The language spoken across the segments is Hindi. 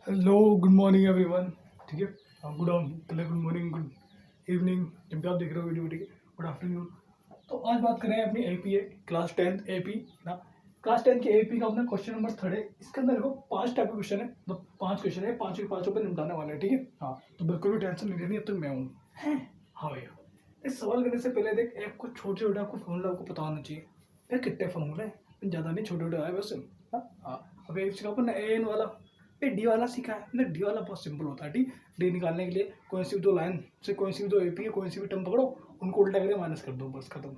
Hello, good morning everyone. ठीक है, good good morning, good evening, जब भी आप देख रहे हो वीडियो। ठीक है, गुड आफ्टरनून। तो आज बात करें अपनी एपीए क्लास 10 एपी ना। क्लास 10 के एपी का अपना क्वेश्चन नंबर 3 है। इसके अंदर देखो 5 टाइप के क्वेश्चन है, मतलब 5 क्वेश्चन है, 5 के 5 पे निपटाने वाले हैं। ठीक है, हाँ, तो बिल्कुल भी टेंशन नहीं लेनी। अब तक मैं हूँ हैं। हाँ भैया, इस सवाल करने से पहले देख, एक कुछ छोटे छोटे आपको फॉर्मूला आपको पता होना चाहिए। यार कितने फॉर्मूले हैं, ज़्यादा नहीं, छोटे छोटे आए बस। हाँ, अब एक सीखा अपन एन वाला, ये डी वाला सीखा है ना। डी वाला बहुत सिंपल होता है। डी डी निकालने के लिए कोई सी भी दो लाइन से कोई सी भी दो एपी है, कोई सी भी टर्म पकड़ो, उनको उल्टा करके माइनस कर दो, बस खत्म।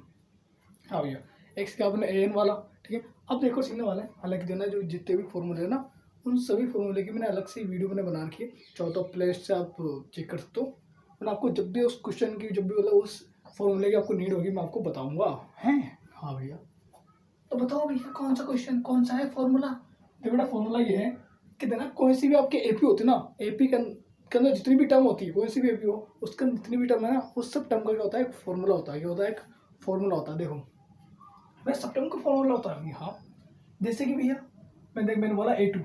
हाँ भैया, एक सीखा आपने एन वाला। ठीक है, अब देखो सीखने वाला है, हालांकि देना जो जितने भी फॉर्मूले है ना, उन सभी फॉर्मूले की मैंने अलग से वीडियो मैंने बना रखी है, चाहो तो प्ले से आप चेक कर सकते हो। मैं आपको जब भी उस क्वेश्चन की, जब भी मतलब उस फॉर्मूले की आपको नीड होगी, मैं आपको बताऊंगा हैं। हाँ भैया, तो बताओ भैया कौन सा क्वेश्चन, कौन सा है फॉर्मूला। देखो बेटा, फॉर्मूला ये है कि देना कोई सी भी आपके एपी होती है ना, एपी के अंदर जितनी भी टर्म होती है, कोई सी भी एपी हो, उसके अंदर जितनी भी टर्म है ना, उस सब टर्म का क्या होता है, एक फॉर्मूला होता है। क्या होता है? एक फॉर्मूला होता है। देखो भाई, सब टर्म का फॉर्मूला होता है। हाँ, जैसे कि भैया मैंने बोला A2,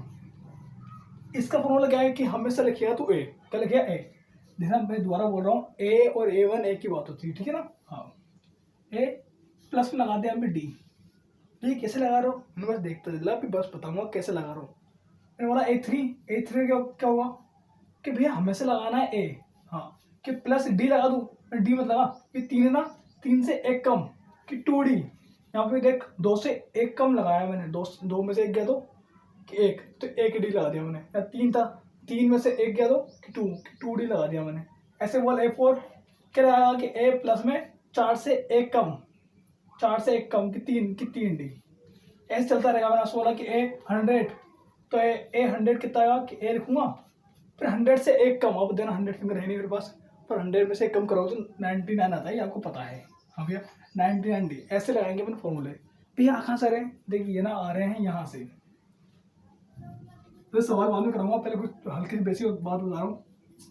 इसका फॉर्मूला क्या है कि हमेशा लिखिएगा तो ए, क्या लिखिएगा ए। देखना, मैं दोबारा बोल रहा हूँ, ए और A1 एक ही बात होती है। ठीक है ना। हाँ, ए प्लस में लगा दिया हमें डी। ये कैसे लगा रहे हो, मैंने बस देखते चला, अभी बस बताऊंगा कैसे लगा रहा हूँ। मैंने बोला A3 क्या क्या हुआ कि भैया हमेशा लगाना है ए। हाँ, कि प्लस डी लगा दूँ, डी मत लगा, ये 3 है ना, 3 से 1 कम कि 2D। यहाँ पे देख, 2 से 1 कम लगाया मैंने, 2 में से 1 गया तो कि 1, तो 1 डी लगा दिया मैंने। या 3 था, 3 में से 1 गया तो कि 2D लगा दिया मैंने। ऐसे बोल A4 क्या लगाया कि ए प्लस में 4 से 1 कम, 4 से 1 कम कि 3D। ऐसे चलता रहेगा। मैंने बोला कि A100, तो A100 कितना आएगा कि ए लिखूंगा, फिर 100 से 1 कम। अब देना 100 फिंगर है नहीं मेरे पास, पर 100 में से 1 कम करो तो 99 आता है, ये आपको पता है। हाँ भैया, 99D ऐसे लगाएंगे अपन फॉर्मूले। भैया कहाँ से आ रहे हैं, देखिए ना, आ रहे हैं यहाँ से। तो सवाल बाद में कराऊंगा, पहले कुछ हल्की बेसिक बात बता रहा हूँ।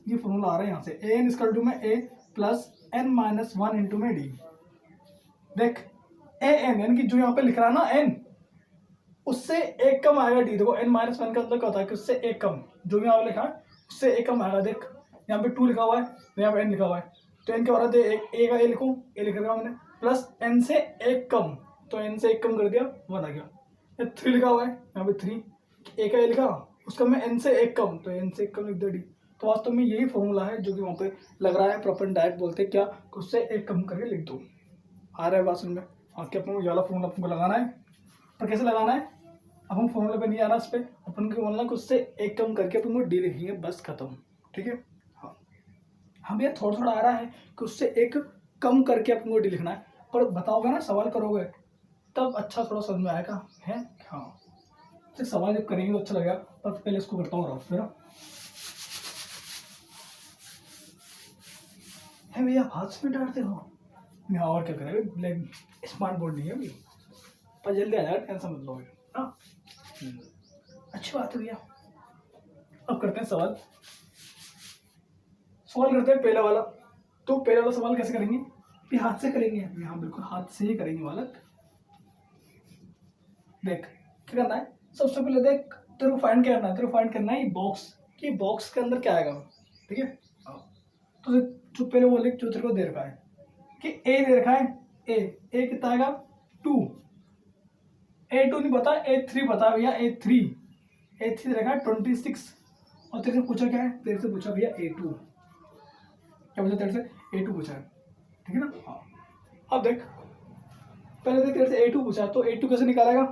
ये फॉर्मूला आ रहा है यहाँ से, ए एन इक्वल टू में ए प्लस एन माइनस 1 इंटू में डी। देख, ए एन यानी कि जो यहाँ पे लिख रहा है ना एन, उससे 1 कम आएगा डी। देखो n-1 का मतलब क्या होता है कि उससे 1 कम, जो भी यहाँ पे लिखा है उससे 1 कम आएगा। देख, यहाँ पे 2 लिखा हुआ है, यहाँ पे n लिखा हुआ है, तो n क्या हो रहा है, ए का ए लिखूँ, ए लिख रहा मैंने, प्लस n से 1 कम, तो n से 1 कम कर दिया, 1 आ गया। ये 3 लिखा हुआ है, यहाँ पे 3, ए का ए लिखा, उसका मैं n से 1 कम, तो n से 1 कम लिख दिया डी। तो वास्तव में यही फॉर्मूला है जो कि वहाँ पे लग रहा है प्रॉपर डायरेक्ट बोलते हैं क्या, उससे 1 कम करके लिख दो। आ रहा है बात समझ में? हाँ, कि अपन ये वाला फॉर्मूला आपको लगाना है, पर कैसे लगाना है, अब हम फॉर्मूले पे नहीं आ रहा, इस पर अपन को बोलना कि उससे 1 कम करके अपन को डी लिखेंगे, बस खत्म। ठीक है। हाँ, हम ये थोड़ा थोड़ा आ रहा है कि उससे 1 कम करके अपन को डी लिखना है, पर बताओगे ना, सवाल करोगे तब अच्छा थोड़ा समझ में आएगा है। हाँ, तो सवाल जब करेंगे तो अच्छा लगेगा, पर पहले इसको करता हूँ रफ है भैया, आप हाथ से डालते हो। नहीं, और क्या करेंगे, स्मार्ट बोर्ड नहीं है अभी, पर जल्दी आ जाएगा, टेंशन मत लो हाँ। अच्छी बात है भैया। अब करते हैं सवाल करते हैं पहला वाला। तो पहला वाला सवाल कैसे करेंगे, भी हाथ से करेंगे। हाँ बिल्कुल, हाथ से ही करेंगे बालक। देख क्या करना है, सबसे पहले देख, तेरे को फाइंड क्या करना है, तेरे को फाइंड करना है बॉक्स, कि बॉक्स के अंदर क्या आएगा। ठीक है, तो जो पहले वो लिख, जो तेरे को दे रखा है कि ए दे रखा है, ए कितना आएगा 2, A2 नहीं पता, A3 बता भैया, A3 दे रखा है 26, और तेरे से पूछा क्या है, तेरे से पूछा भैया A2, क्या पूछा तेरे से, A2 पूछा है। ठीक है ना। हाँ, अब देख, पहले देख तेरे से A2 पूछा, तो A2 कैसे निकालेगा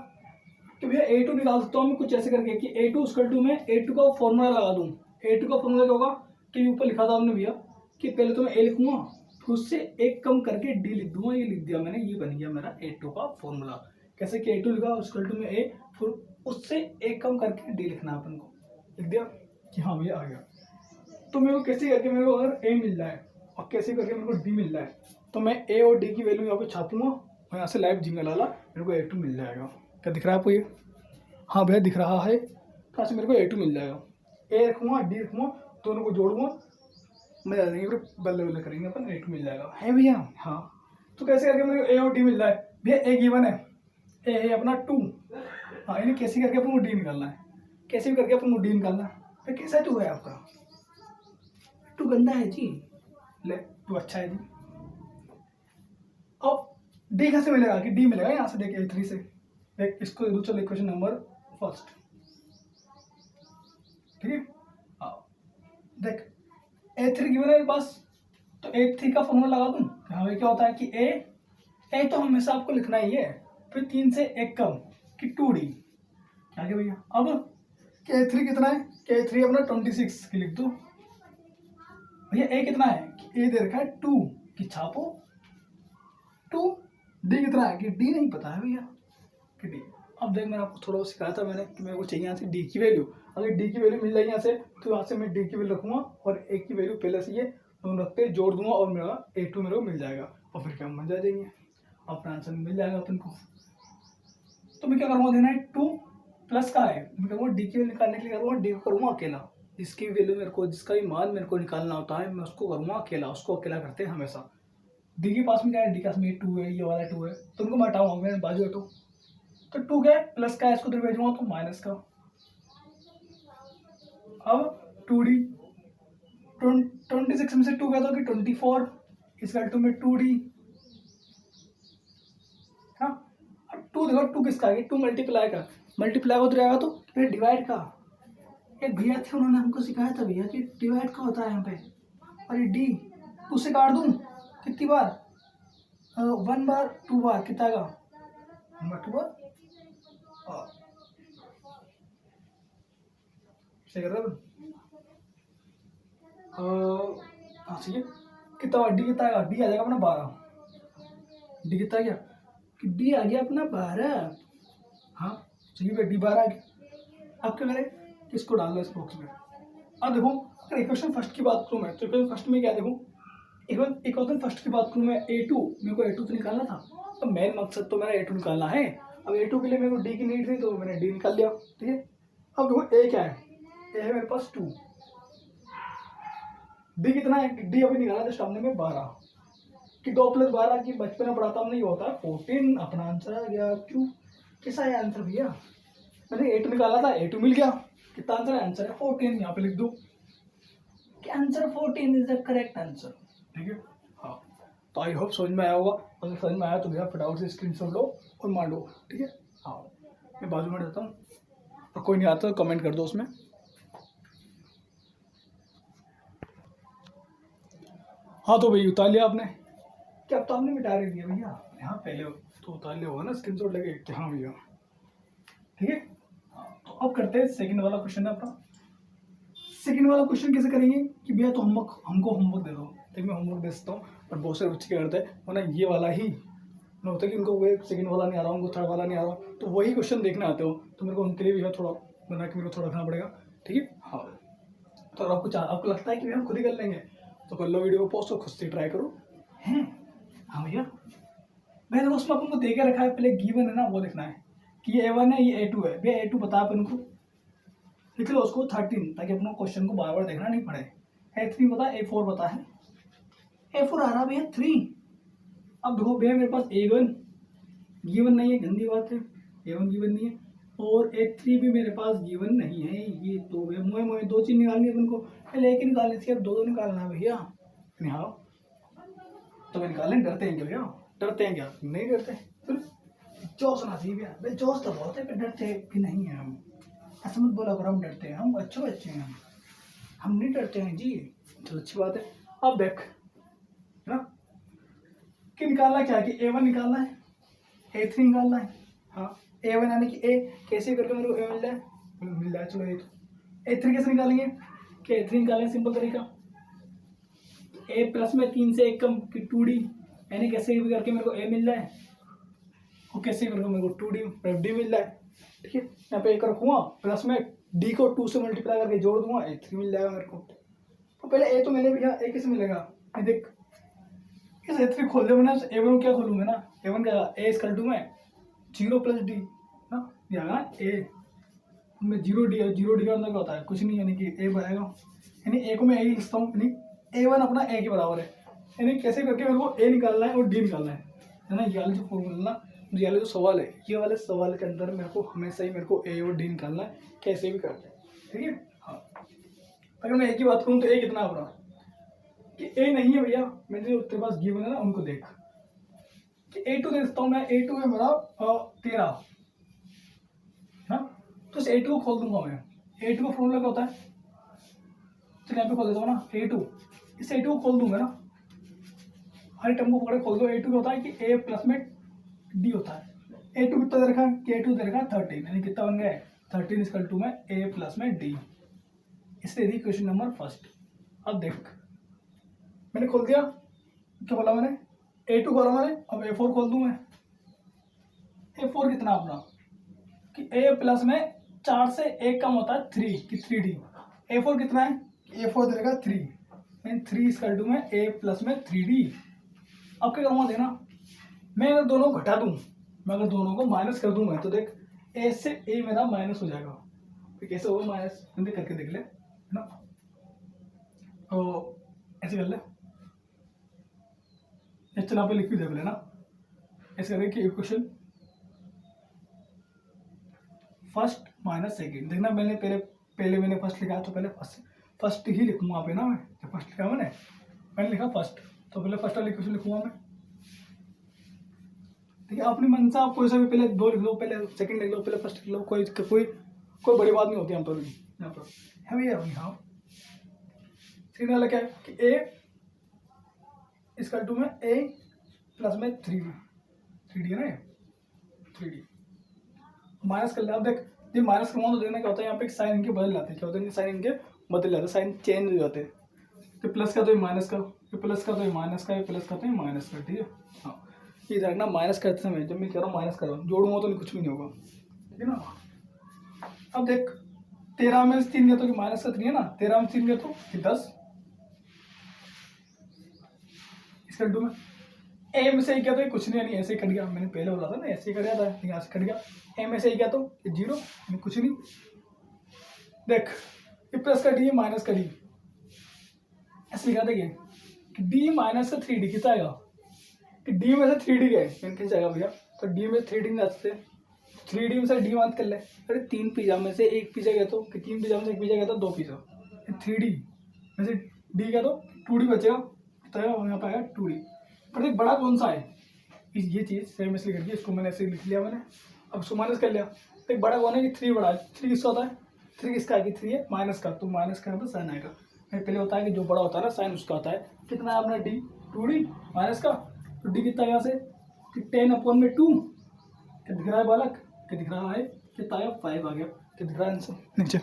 कि भैया A2 निकाल सकता हूँ मैं कुछ ऐसे करके कि A2 इक्वल टू में A2 का फॉर्मूला लगा दूँ। A2 का फॉर्मूला क्या होगा कि ऊपर लिखा था हमने भैया कि पहले तो मैं A लिखूंगा, फिर उससे 1 कम करके D लिख दूंगा, ये लिख दिया मैंने, ये बन गया मेरा A2 का फॉर्मूला। कैसे कि A2 लिखा इक्वल टू में A, फिर उससे 1 कम करके D लिखना है अपन को, लिख दिया कि हाँ भैया आ गया। तो मेरे को कैसे करके मेरे को अगर A मिल रहा है और कैसे करके मेरे को D मिल रहा है, तो मैं A और D की वैल्यू यहाँ पे छापूंगा और यहाँ से लाइव जिंगल वाला मेरे को A2 मिल जाएगा। क्या दिख रहा है आपको ये? हाँ भैया दिख रहा है, कहाँ से मेरे को A2 मिल जाएगा। A रखूँगा, D रखूँगा, दोनों को जोड़ूंगा, मजा आ जाएंगे, फिर बल्ले बल्ले करेंगे अपन, A2 मिल जाएगा है भैया। हाँ, तो कैसे करके मेरे को A और D मिल रहा है भैया, A गिवन है, A है अपना 2। हाँ, इन्हें कैसे करके अपन को D निकालना है, कैसे भी करके अपन को D निकालना है। तो कैसा टू है आपका? टू गंदा है जी। ले टू अच्छा है जी। अब डी कैसे मिलेगा? कि डी मिलेगा यहाँ से, देख A3 से। देख इसको दे दो, चलो इक्वेशन नंबर फर्स्ट, ठीक है। देख A3 गिवन है मेरे पास, तो A3 का फॉर्मूला लगा दूं। यहाँ पे क्या होता है कि ए तो हमेशा आपको लिखना ही है, फिर 3 से 1 कम कि 2D। आगे भैया अब K3 कितना है? K3 अपना 26 की लिख दो भैया। ए कितना है कि ए दे रखा है 2 कि छापो 2। डी कितना है कि डी नहीं पता है भैया कि डी। अब देख मैंने आपको थोड़ा सिखाया था मैंने कि मेरे को चाहिए यहाँ से डी की वैल्यू। अगर डी की वैल्यू मिल जाएगी यहाँ से, तो यहाँ से मैं डी की वैल्यू रखूंगा और ए की वैल्यू पहले से ये दोनों रखते जोड़ दूंगा और मेरा A2 मेरे को मिल जाएगा और फिर क्या हम बन जाएंगे, अपना आंसर मिल जाएगा अपन को। तो मैं क्या करूँगा, देना है 2 प्लस का है, मैं करूँगा डी की वैल्यू निकालने के लिए करूँगा डी को करूँगा अकेला। जिसकी वैल्यू मेरे को, जिसका भी मान मेरे को निकालना होता है, मैं उसको करूँगा अकेला। उसको अकेला करते हैं हमेशा। डी के पास में क्या है? डी के पास में 2 है, ये वाला 2 है, तो उनको मैं हटाऊंगा, मैं बाजू हटो। तो 2 क्या है? प्लस का है, इसको उधर भेजूंगा तो माइनस का। अब 2D 26 में से 2 गया तो कि 24 इसका 2 में 2D। हाँ, अब 2 देखो 2 किसका है? 2 मल्टीप्लाई का, मल्टीप्लाई उधर आएगा तो फिर डिवाइड का। एक भैया थे उन्होंने हमको सिखाया था भैया कि डिवाइड का होता है यहाँ पे। और ये डी 2 से काट दूँ कितनी बार? 1 बार 2 बार कितना आएगा? 1 बार 2 बार सही कर रहा है। हाँ सही है। कितना डी कितना आएगा? डी आ जाएगा अपना 12। डी कितना आ गया? कि डी आ गया अपना 12। हाँ सही है, डी 12 आ गया। अब क्या करें? किसको डाल दो इस बॉक्स में। अब देखो अगर इक्वेशन फर्स्ट की बात करूँ मैं, तो इक्वेशन फर्स्ट में क्या देखो, इक्वेशन फर्स्ट की बात करूँ मैं, A2 मेरे को A2 तो निकालना था। तो मेन मकसद तो मेरा A2 निकालना है। अब A2 के लिए मेरे को डी की नीड थी तो मैंने डी निकाल लिया, ठीक है। अब देखो ए क्या है? ए है मेरे पास 2। डी कितना है? डी अभी निकाला जस्ट हमने में 12 कि 2 + 12 की बचपन में पढ़ाता हमने, ये होता है 14। अपना आंसर आ गया। क्यों कैसा है आंसर भैया? मैंने A2 निकाला था, A2 मिल गया। कितना आंसर है? आंसर है 14। यहाँ पे लिख दो कि answer 14 is the correct answer, ठीक है। हाँ तो आई होप समझ में आया होगा। अगर समझ में आया तो भैया फटाफट से स्क्रीनशॉट लो और मान लो, ठीक है। हाँ मैं बाजू में रहता हूँ, और कोई नहीं आता तो कमेंट कर दो उसमें। हाँ तो भाई उतार लिया आपने? क्या अब तो आपने मिटा रही दिया भैया? हाँ पहले तो उतार लिया होगा ना स्क्रीनशॉट लगे कि हाँ भैया, ठीक है। हाँ तो अब करते हैं सेकंड वाला क्वेश्चन है अपना। सेकंड वाला क्वेश्चन कैसे करेंगे कि भैया तो हमको होमवर्क दे दो। देखिए मैं होमवर्क दे सकता हूँ, पर बहुत सारे बच्चे क्या करते हैं, वरना ये वाला ही ना होता है कि उनको वो सेकंड वाला नहीं आ रहा, उनको थर्ड वाला नहीं आ रहा, तो वही क्वेश्चन देखने आते हो। तो मेरे को उनके लिए भी थोड़ा बना के मेरे को थोड़ा रखना पड़ेगा, ठीक है। हाँ तो अगर आपको लगता है कि भैया हम खुद ही कर लेंगे तो कर लो, वीडियो को पोस्ट और खुद से ट्राई करो हैं। हाँ भैया मैंने उसमें अपन को दे के रखा है, पहले गिवन है ना वो देखना है कि ये A1 है ये A2 है। भैया A2 पता है अपन को, लिख लो उसको 13 ताकि अपना क्वेश्चन को बार बार देखना नहीं पड़े। A3 पता है, A4 पता है, A4 आ रहा भैया 3। अब देखो भैया मेरे पास A1 गिवन नहीं है, गंदी बात है, A1 गिवन नहीं है, और A3 भी मेरे पास गिवन नहीं है। ये तो भैया मोए मोए 2 चीज निकालनी है अपन को, पहले एक ही निकालनी थी, अब 2 निकालना है भैया। हाँ तो मैं निकालने डरते हैं क्या भैया? डरते हैं क्या? नहीं डरते। फिर जोश होना चाहिए भैया। भाई जोश तो बहुत है, पर डरते भी नहीं है हम। ऐसा मत बोला करो हम डरते हैं, हम अच्छे बच्चे हैं, हम नहीं डरते हैं जी। चलो अच्छी बात है। अब देख ना कि निकालना क्या है कि A1 निकालना है, A3 निकालना है। हाँ A1 यानी कि A कैसे करके मेरे को A मिल जाए। चलो ये तो A3 कैसे निकालेंगे कि A3 निकालेंगे सिंपल तरीका, A प्लस में 3 से 1 कम कि 2D, यानी कैसे भी करके मेरे को A मिल जाए और कैसे करके मेरे को 2D D मिल जाए, ठीक है। यहाँ पे एक रखूँगा, प्लस में D को 2 से मल्टीप्लाई करके जोड़ दूंगा, A3 मिल जाएगा मेरे को। तो पहले A तो मैंने भैया A किसे मिलेगा? देख इस A3 खोल दे, मैंने A1 क्या खोलूँगा ना, A1 क्या A इक्वल टू में 0 + D ना, ये आएगा ना A में 0D है, 0D का मतलब क्या होता है? कुछ नहीं, यानी कि A बनेगा, यानी A को मैं A लिखता हूँ, यानी A1 अपना A के बराबर है। यानी कैसे करके मेरे को A निकालना है और D निकालना है ना। ये वाला जो फॉर्मूला ना, ये वाला जो सवाल है, ये वाले सवाल के अंदर मेरे को हमेशा ही मेरे को A और D निकालना है, कैसे भी करके, ठीक है। हाँ अगर मैं ए की बात करूँ तो ए कितना अपना कि ए नहीं है भैया, मैंने जो तेरे पास गिवन है ना उनको देख कि A2 दे देता हूँ मैं, A2 है मेरा 13, हाँ, तो इस A2 को खोल दूंगा मैं। A2 का फॉर्मूला क्या होता है, चलिए यहाँ पे खोल देता हूँ ना A2, इस A2 को खोल दूंगा ना, हर टर्म को पकड़े खोल दो। A2 क्या होता है कि A प्लस में D होता है। A2 कितना दे रखा है कि A2 दे रखा है 13, यानी कितना बन गया है 13 इक्वल टू में A प्लस में D। इसलिए दी क्वेश्चन नंबर फर्स्ट। अब देख मैंने खोल दिया, क्या बोला मैंने, A2 खोला मैंने, अब A4 खोल दूं मैं। A4 कितना अपना कि A प्लस में 4 से 1 कम होता है 3 कि 3D। A4 कितना है, A4 दे रखा 3, मीन 3 इक्वल टू में A प्लस में 3D। अब क्या करूँगा देखना, मैं अगर दोनों को घटा दूं, मैं अगर दोनों को माइनस कर दूं मैं, तो देख A से A मेरा माइनस हो जाएगा। फिर कैसे होगा माइनस, करके देख ले, है ना, तो ऐसे कर ले, इस तरह पे लिख भी देख लेना। ऐसे करें कि इक्वेशन फर्स्ट माइनस सेकेंड, देखना मैंने पहले मैंने फर्स्ट लिखा तो पहले फर्स्ट ही लिखूंगा पे ना, मैं फर्स्ट लिखा मैंने लिखा फर्स्ट, तो पहले फर्स्ट वाला इक्वेशन लिखूंगा मैं। ठीक है, अपनी मन से आप कोई सा भी पहले 2 लिख लो, पहले सेकंड लिख लो, पहले फर्स्ट लिख लो, कोई बड़ी बात नहीं होती हम पर भी यहाँ पर है भैया। हाँ, सेकंड वाला क्या है कि A इक्वल टू में A प्लस में 3D है ना, 3D माइनस कर ले। अब देख ये माइनस करवाओ तो देखना क्या होता है, यहाँ पे साइन इनके बदल जाते हैं, क्या होता है साइन इनके बदल जाते हैं, साइन चेंज हो जाते हैं। तो प्लस का तो ये माइनस का, ये प्लस का तो ये माइनस का, ये प्लस का तो ये माइनस का। ठीक है, हाँ ये देखना माइनस करते समय जब मैं कह रहा हूँ माइनस कर रहा हूँ, जोड़ूंगा तो कुछ भी नहीं होगा। ठीक है ना, अब देख 13 में 3 गया तो कि माइनस का 3 है ना, 13 में 3 गया तो 10 इसका टू में ए में से ही क्या तो कुछ नहीं, यानी ऐसे ही कट गया, मैंने पहले बोला था ना ऐसे ही कट गया था, यहाँ से कट गया। ए में से ही क्या तो 0, यानी कुछ नहीं। देख ये प्लस का डी माइनस का डी, ऐसे लिखा था कि डी माइनस का 3D कितना आएगा कि डी में से 3D गए, कैसे जाएगा भैया, तो डी में 3D नहीं जाते, 3D में से डी मान कर ले। अरे 3 पिज्जा में से 1 पिज्जा गया तो कि 3 पिज्जा में से 1 पिज्जा गया तो 2 पिज्जा, 3D में से डी गया तो 2D बचेगा, तो यहाँ पे आएगा 2D। पर देख बड़ा कौन सा है, ये चीज़ सेम इसलिए करके इसको मैंने ऐसे लिख लिया मैंने, अब इसको माइनस कर लिया। तो बड़ा कौन है कि 3 बड़ा है, 3 किसका होता है, 3 किसका है कि 3 है माइनस का, तो माइनस का यहाँ पर साइन आएगा। पहले होता है कि जो बड़ा होता है ना साइन उसका होता है, कितना है अपना डी 2D माइनस का, तो डी कितना यहाँ से कि 10/2 क्या दिख रहा है बालक, क्या दिख रहा है कितना आया 5 आ गया, क्या दिख रहा है आंसर नीचे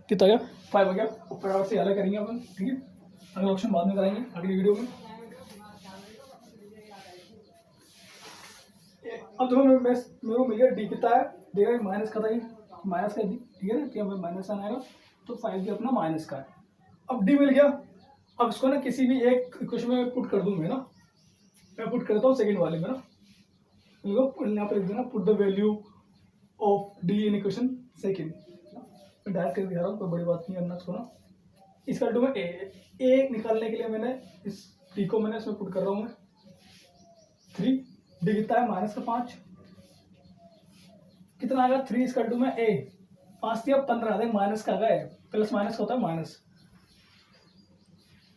कितना गया 5 आ गया। फटाफट से हल करेंगे अपन, ठीक है, अगला ऑप्शन बाद में कराएंगे अगली वीडियो में। अब देखो मेरे को मिल गया डी कितना है, देखा माइनस का था ये, माइनस का डी, ठीक है ना, कि हमें माइनस आना आएगा तो 5 भी अपना माइनस का है। अब डी मिल गया, अब इसको ना किसी भी एक इक्वेशन में पुट कर दूंगा ना, मैं पुट करता हूँ सेकंड वाले में ना, यहाँ पर लिख देना put the value of D in equation second, direct करके दिखा रहा हूँ, कोई बड़ी बात नहीं करना इसको ना। इसका टू में ए निकालने के लिए मैंने इस डी को मैंने इसमें पुट कर रहा हूँ मैं 3, डी कितना है माइनस का 5, कितना आएगा 3 इसका टू में ए 5 दिया 15, देख माइनस का आ गया, प्लस माइनस का होता है माइनस,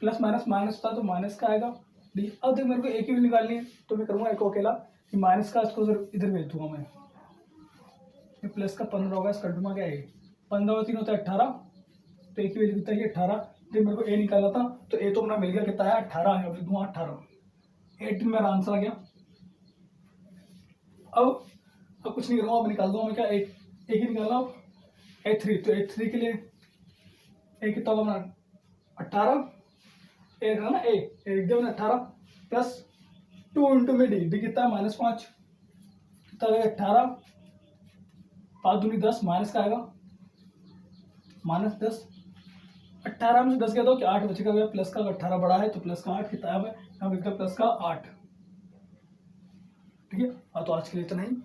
प्लस माइनस माइनस होता है तो माइनस का आएगा डी। अब देख मेरे को एक ही भी निकालनी है तो मैं करूँगा एक अकेला कि माइनस का इसको इधर भेज दूंगा मैं, ये प्लस का 15 होगा, इसका टू में क्या है 15 और 3 होता है 18, तो एक ही वैल्यू कितना है 18। जब मेरे को ए निकालना था तो ए तो अपना मिल गया, कितना है 18 है, लिख दूंगा 18, 18 मेरा आंसर आ गया। अब कुछ नहीं करूँगा, अब निकाल दूंगा मैं क्या, एक ही निकालना अब A3, तो A3 के लिए ए कितना होगा अपना 18, ए था ना ए एकदम 18 प्लस 2 इंटू में डी कितना है -5, कितना आएगा 18, 5 दूनी 10, माइनस का आएगा -10, 18 में से 10 गया तो 8 बचेगा भैया, प्लस का 18 बड़ा है तो प्लस का 8 कितना है यहाँ लिखता है प्लस का 8। ठीक है, हाँ तो आज के लिए इतना ही,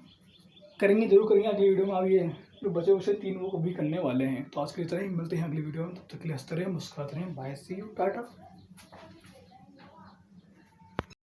करेंगे जरूर करेंगे अगली वीडियो में। अब ये जो बचे उसे 3 वो भी करने वाले हैं, तो आज के लिए इतना ही, मिलते हैं अगली वीडियो में, तब तक के लिए हंसते रहे मुस्कुराते रहे, बाय सी यू टाटा।